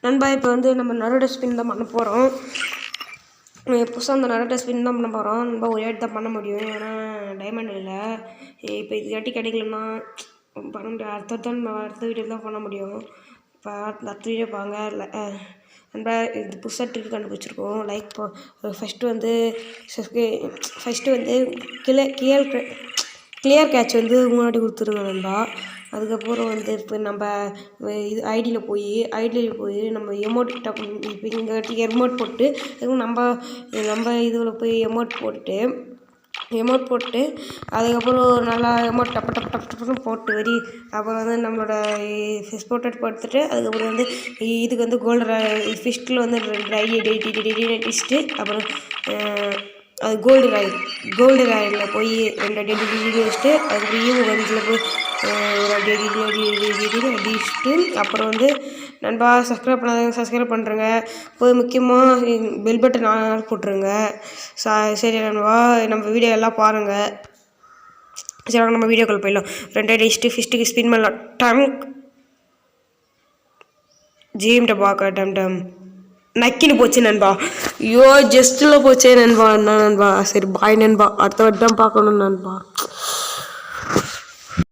நண்பா இப்போ வந்து நம்ம நரோட்டோ ஸ்பின் தான் பண்ண போகிறோம். புதுசாக அந்த நரோட்டோ ஸ்பின் தான் பண்ண போகிறோம். நண்பா ஒரு ஏட் தான் பண்ண முடியும், ஏன்னா டைமண்ட் இல்லை. இப்போ இது வாட்டி கிடைக்கலன்னா பண்ண முடியாது. அடுத்த வீடியோ தான் பண்ண முடியும். இப்போ அடுத்த வீடியோ பாங்க. நண்பா இது புதுசாக ட்ரிக் கண்டுபிடிச்சிருக்கோம். லைக் ஃபஸ்ட்டு வந்து கிளியர் கேட்ச் வந்து முன்னாடி கொடுத்துருங்க நண்பா. அதுக்கப்புறம் வந்து இப்போ நம்ம இது ஐடியில் போய் நம்ம எமௌண்ட் இப்போ இங்கே எமௌண்ட் போட்டு நம்ம இதில் போய் எமௌண்ட் போட்டு அதுக்கப்புறம் நல்லா எமௌண்ட் டப்புன்னு போட்டு அப்புறம் வந்து நம்மளோட ஃபிஷ் போட்டு படுத்துட்டு அதுக்கப்புறம் வந்து இதுக்கு வந்து ஃபிஷ்டில் வந்து 2 ஐடி அடிச்சுட்டு அப்புறம் அது கோல்டு ராயில் போய் 2 அடி வச்சுட்டு அதுக்கு வஞ்சில் போய் ஒரு அடி அடிச்சுட்டு அப்புறம் வந்து நண்பா சப்ஸ்கிரைப் பண்ணுறேங்க. போய் முக்கியமாக பெல் பட்டன் ஆன் போட்டுருங்க. சரி நண்பா, நம்ம வீடியோ எல்லாம் பாருங்கள். சரி நம்ம வீடியோக்குள்ள போயிடலாம். 2 அடி அடிச்சுட்டு ஃபிஷ்ட்டுக்கு ஸ்பின் பண்ணலாம். ஜிஎம்கிட்ட பார்க்க டம் நக்கின்னு போச்சு நண்பா. ஐயோ ஜஸ்ட்டில் போச்சே நண்பா. என்ன நண்பா, சரி பாய் நண்பா, அடுத்த வாட்டி தான் பார்க்கணும் நண்பா.